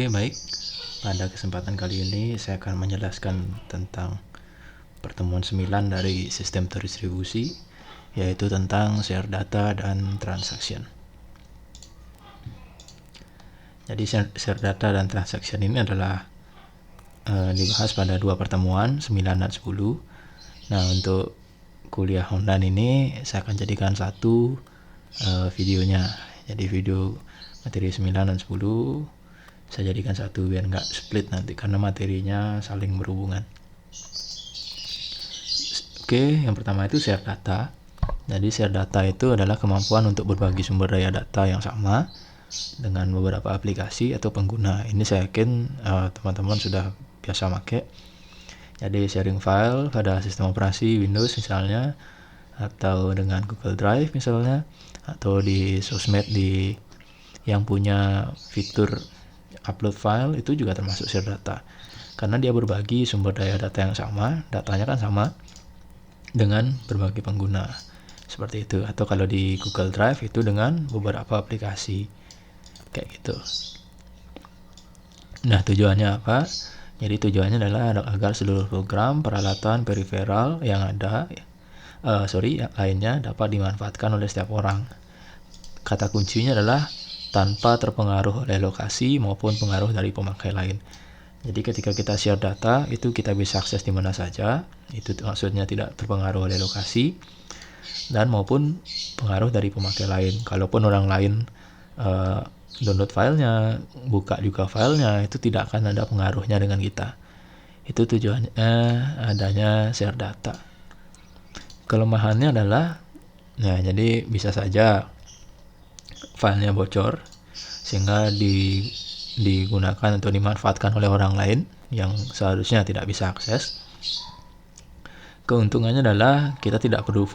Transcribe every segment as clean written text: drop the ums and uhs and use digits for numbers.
Oke, baik. Pada kesempatan kali ini saya akan menjelaskan tentang pertemuan 9 dari sistem terdistribusi, yaitu tentang share data dan transaction. Jadi share data dan transaction ini adalah dibahas pada dua pertemuan 9 dan 10. Nah, untuk kuliah online ini saya akan jadikan satu videonya. Jadi video materi 9 dan 10 saya jadikan satu biar nggak split nanti karena materinya saling berhubungan. Oke, yang pertama itu share data. Jadi share data itu adalah kemampuan untuk berbagi sumber daya data yang sama dengan beberapa aplikasi atau pengguna. Ini saya yakin teman-teman sudah biasa pakai. Jadi sharing file pada sistem operasi Windows misalnya, atau dengan Google Drive misalnya, atau di sosmed yang punya fitur upload file itu juga termasuk share data. Karena dia berbagi sumber daya data yang sama, datanya kan sama dengan berbagai pengguna. Seperti itu. Atau kalau di Google Drive itu dengan beberapa aplikasi. Kayak gitu. Nah, tujuannya apa? Jadi tujuannya adalah agar seluruh program, peralatan, peripheral yang ada lainnya dapat dimanfaatkan oleh setiap orang. Kata kuncinya adalah tanpa terpengaruh oleh lokasi maupun pengaruh dari pemakai lain. Jadi ketika kita share data, itu kita bisa akses di mana saja. Itu maksudnya tidak terpengaruh oleh lokasi dan maupun pengaruh dari pemakai lain. Kalaupun orang lain download filenya, buka juga filenya, itu tidak akan ada pengaruhnya dengan kita. Itu tujuannya adanya share data. Kelemahannya adalah, jadi bisa saja filenya bocor sehingga digunakan atau dimanfaatkan oleh orang lain yang seharusnya tidak bisa akses. Keuntungannya adalah kita tidak perlu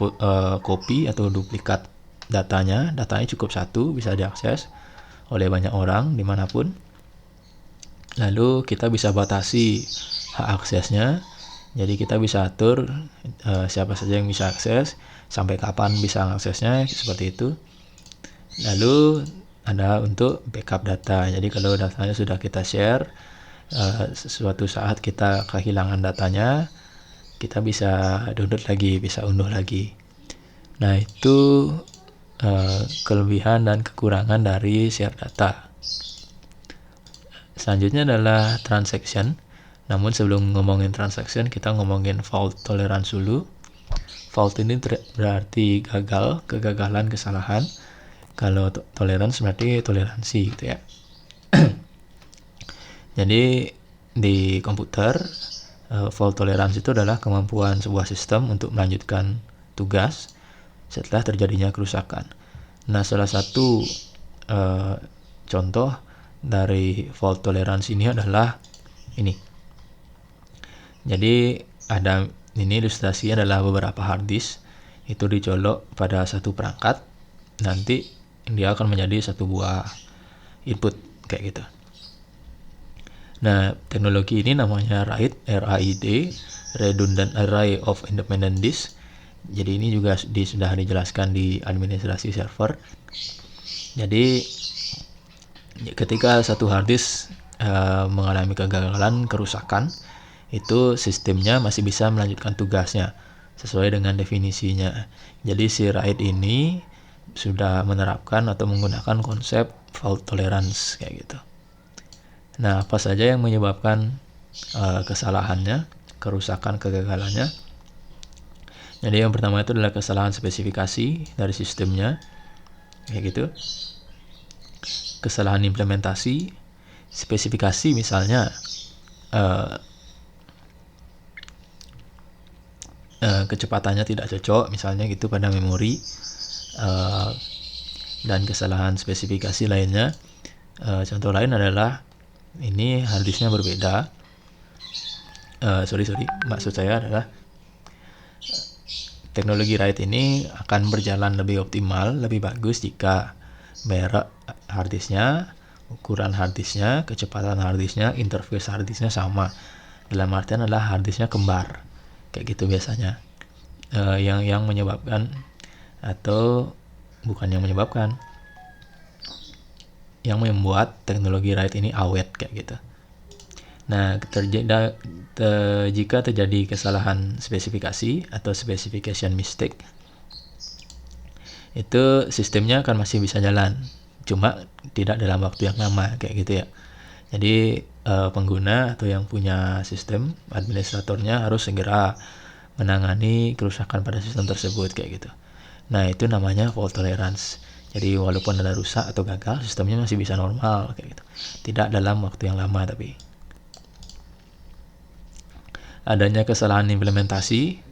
copy atau duplikat datanya cukup satu, bisa diakses oleh banyak orang dimanapun. Lalu kita bisa batasi hak aksesnya, jadi kita bisa atur siapa saja yang bisa akses, sampai kapan bisa aksesnya, seperti itu. Lalu ada untuk backup data, jadi kalau datanya sudah kita share, suatu saat kita kehilangan datanya, kita bisa download lagi, bisa unduh lagi. Nah, itu kelebihan dan kekurangan dari share data. Selanjutnya adalah transaction. Namun sebelum ngomongin transaction, kita ngomongin fault tolerance dulu. Fault ini berarti kegagalan, kesalahan. Kalau tolerance berarti toleransi gitu ya. Jadi di komputer, fault tolerance itu adalah kemampuan sebuah sistem untuk melanjutkan tugas setelah terjadinya kerusakan. Nah, salah satu contoh dari fault tolerance ini adalah ini. Jadi ini ilustrasinya adalah beberapa hard disk itu dicolok pada satu perangkat, nanti dia akan menjadi satu buah input kayak gitu. Nah, teknologi ini namanya RAID, Redundant Array of Independent Disk. Jadi ini juga sudah dijelaskan di administrasi server. Jadi ketika satu hard disk mengalami kegagalan, kerusakan, itu sistemnya masih bisa melanjutkan tugasnya sesuai dengan definisinya. Jadi si RAID ini sudah menerapkan atau menggunakan konsep fault tolerance kayak gitu. Nah, apa saja yang menyebabkan kesalahannya, kerusakan, kegagalannya? Jadi yang pertama itu adalah kesalahan spesifikasi dari sistemnya, kayak gitu. Kesalahan implementasi, spesifikasi misalnya kecepatannya tidak cocok misalnya gitu pada memori, dan kesalahan spesifikasi lainnya. Contoh lain adalah ini harddisknya berbeda. Maksud saya adalah teknologi RAID ini akan berjalan lebih optimal, lebih bagus jika merek harddisknya, ukuran harddisknya, kecepatan harddisknya, interface harddisknya sama. Dalam artian adalah harddisknya kembar, kayak gitu biasanya. Yang menyebabkan, atau bukan yang menyebabkan, yang membuat teknologi RAID ini awet kayak gitu. Nah, jika terjadi kesalahan spesifikasi atau specification mistake, itu sistemnya akan masih bisa jalan, cuma tidak dalam waktu yang lama kayak gitu ya. Jadi pengguna atau yang punya sistem, administratornya harus segera menangani kerusakan pada sistem tersebut kayak gitu. Nah, itu namanya fault tolerance. Jadi walaupun ada rusak atau gagal, sistemnya masih bisa normal kayak gitu. Tidak dalam waktu yang lama tapi. Adanya kesalahan implementasi,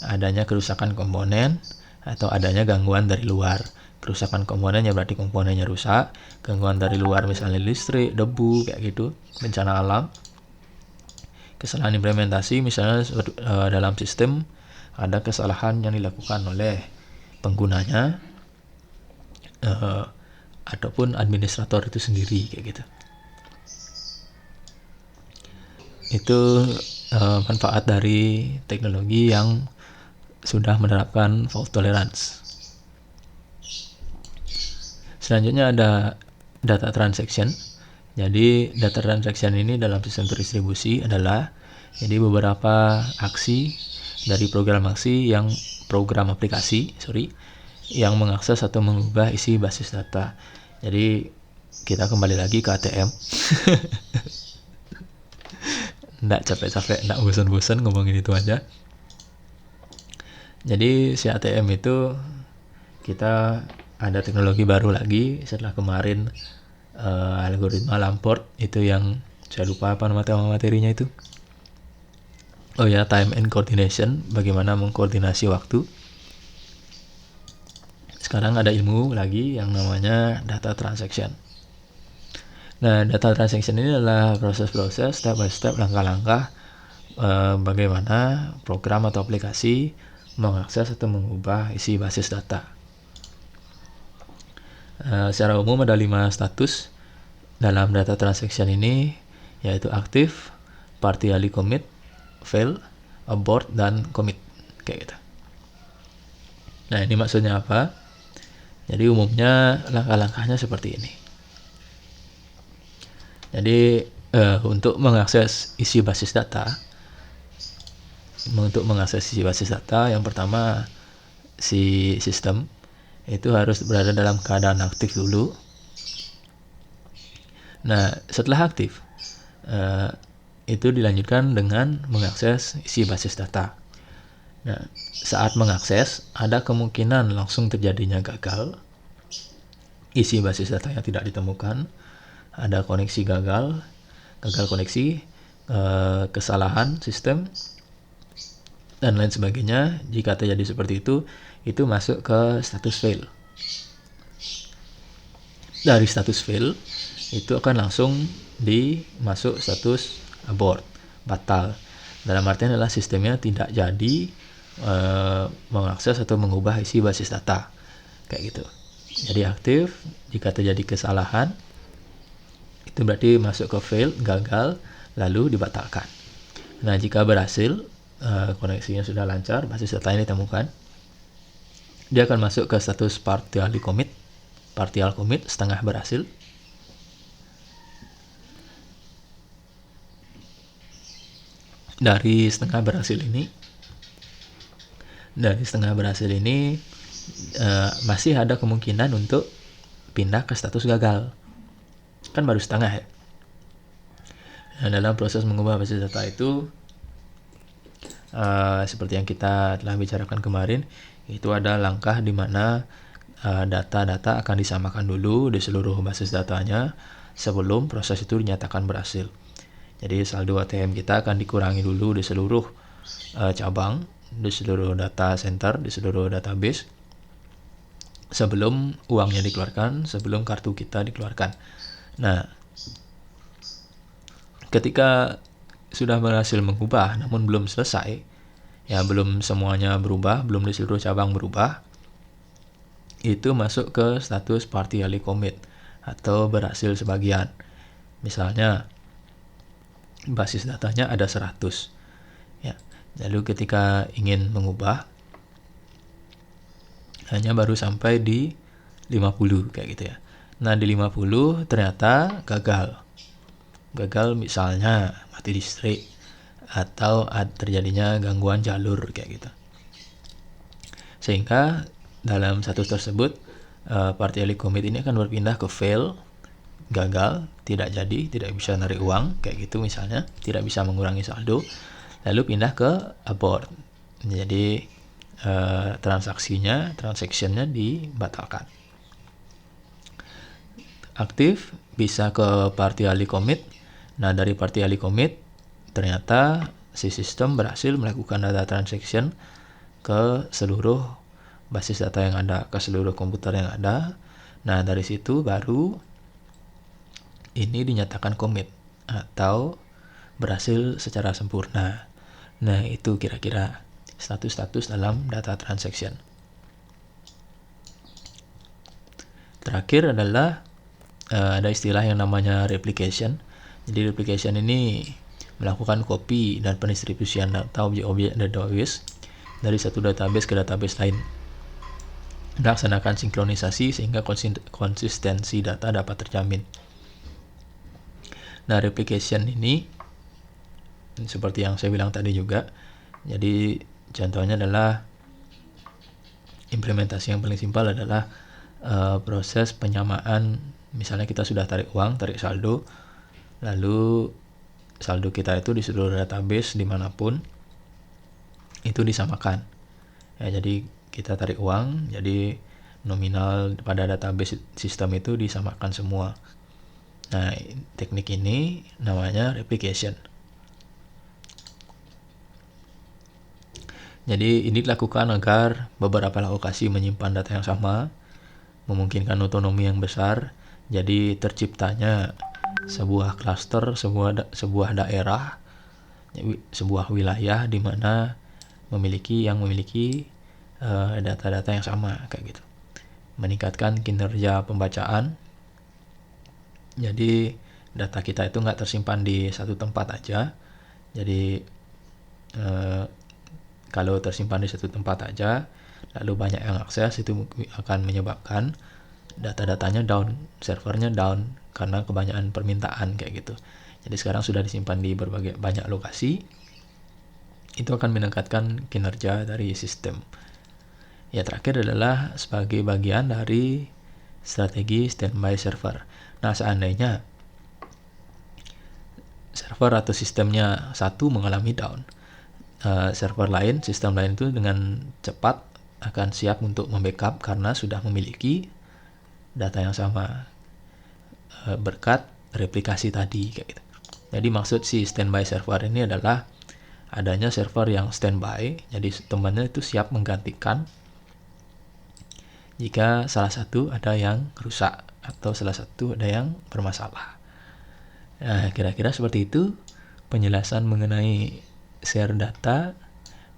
adanya kerusakan komponen, atau adanya gangguan dari luar. Kerusakan komponennya berarti komponennya rusak, gangguan dari luar misalnya listrik, debu, kayak gitu, bencana alam. Kesalahan implementasi misalnya dalam sistem ada kesalahan yang dilakukan oleh penggunanya ataupun administrator itu sendiri kayak gitu. Itu manfaat dari teknologi yang sudah menerapkan fault tolerance. Selanjutnya ada data transaction. Jadi data transaction ini dalam sistem terdistribusi adalah jadi beberapa aksi dari program aplikasi yang mengakses atau mengubah isi basis data. Jadi kita kembali lagi ke ATM. Nggak capek-capek, nggak bosan-bosan ngomongin itu aja. Jadi si ATM itu kita ada teknologi baru lagi setelah kemarin algoritma Lamport itu yang saya lupa apa nama materinya itu. Oh ya, time and coordination, bagaimana mengkoordinasi waktu. Sekarang ada ilmu lagi yang namanya data transaction. Nah, data transaction ini adalah proses-proses step by step, langkah-langkah bagaimana program atau aplikasi mengakses atau mengubah isi basis data. Secara umum ada 5 status dalam data transaction ini, yaitu aktif, partially commit, fail, abort, dan commit kayak gitu. Nah, ini maksudnya apa? Jadi umumnya langkah-langkahnya seperti ini. Jadi untuk mengakses isi basis data, yang pertama si sistem itu harus berada dalam keadaan aktif dulu. Nah, setelah aktif itu dilanjutkan dengan mengakses isi basis data. Nah, saat mengakses ada kemungkinan langsung terjadinya gagal, isi basis data yang tidak ditemukan, ada koneksi gagal koneksi, kesalahan sistem, dan lain sebagainya. Jika terjadi seperti itu masuk ke status fail. Dari status fail itu akan langsung dimasuk status abort, batal. Dalam artian adalah sistemnya tidak jadi mengakses atau mengubah isi basis data kayak gitu. Jadi aktif, jika terjadi kesalahan itu berarti masuk ke fail, gagal, lalu dibatalkan. Nah, jika berhasil, koneksinya sudah lancar, basis data ini ditemukan, dia akan masuk ke status partial commit, setengah berhasil. Dari setengah berhasil ini masih ada kemungkinan untuk pindah ke status gagal. Kan baru setengah ya. Nah, dalam proses mengubah basis data itu seperti yang kita telah bicarakan kemarin, itu ada langkah di mana data-data akan disamakan dulu di seluruh basis datanya sebelum proses itu dinyatakan berhasil. Jadi saldo ATM kita akan dikurangi dulu di seluruh cabang, di seluruh data center, di seluruh database sebelum uangnya dikeluarkan, sebelum kartu kita dikeluarkan. Nah, ketika sudah berhasil mengubah namun belum selesai, ya belum semuanya berubah, belum di seluruh cabang berubah, itu masuk ke status partially commit atau berhasil sebagian. Misalnya basis datanya ada 100 ya, lalu ketika ingin mengubah hanya baru sampai di 50 kayak gitu ya. Nah, di 50 ternyata gagal. Gagal misalnya mati listrik atau terjadinya gangguan jalur kayak gitu. Sehingga dalam status tersebut partially commit ini akan berpindah ke fail, gagal, tidak jadi, tidak bisa narik uang kayak gitu misalnya, tidak bisa mengurangi saldo, lalu pindah ke abort. Jadi transactionnya dibatalkan. Aktif bisa ke partially commit. Nah, dari partially commit ternyata si sistem berhasil melakukan data transaction ke seluruh basis data yang ada, ke seluruh komputer yang ada. Nah, dari situ baru ini dinyatakan commit atau berhasil secara sempurna. Nah, itu kira-kira status-status dalam data transaction. Terakhir adalah ada istilah yang namanya replication. Jadi replication ini melakukan copy dan pendistribusian data objek-objek database dari satu database ke database lain. Melaksanakan sinkronisasi sehingga konsistensi data dapat terjamin. Nah, replication ini seperti yang saya bilang tadi juga. Jadi contohnya adalah implementasi yang paling simpel adalah proses penyamaan. Misalnya kita sudah tarik uang, tarik saldo, lalu saldo kita itu di seluruh database dimanapun itu disamakan. Ya, jadi kita tarik uang, jadi nominal pada database sistem itu disamakan semua. Nah, teknik ini namanya replication. Jadi ini dilakukan agar beberapa lokasi menyimpan data yang sama, memungkinkan otonomi yang besar. Jadi terciptanya sebuah klaster, sebuah daerah, sebuah wilayah di mana memiliki data-data yang sama kayak gitu. Meningkatkan kinerja pembacaan. Jadi data kita itu nggak tersimpan di satu tempat aja. Jadi kalau tersimpan di satu tempat aja, lalu banyak yang akses, itu akan menyebabkan data-datanya down, servernya down karena kebanyakan permintaan kayak gitu. Jadi sekarang sudah disimpan di banyak lokasi, itu akan meningkatkan kinerja dari sistem. Ya, terakhir adalah sebagai bagian dari strategi standby server. Nah, seandainya server atau sistemnya satu mengalami down, server lain, sistem lain itu dengan cepat akan siap untuk membackup karena sudah memiliki data yang sama berkat replikasi tadi kayak gitu. Jadi maksud si standby server ini adalah adanya server yang standby, jadi temannya itu siap menggantikan jika salah satu ada yang rusak atau salah satu ada yang bermasalah. Nah, kira-kira seperti itu penjelasan mengenai share data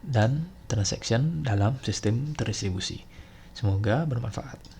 dan transaction dalam sistem terdistribusi. Semoga bermanfaat.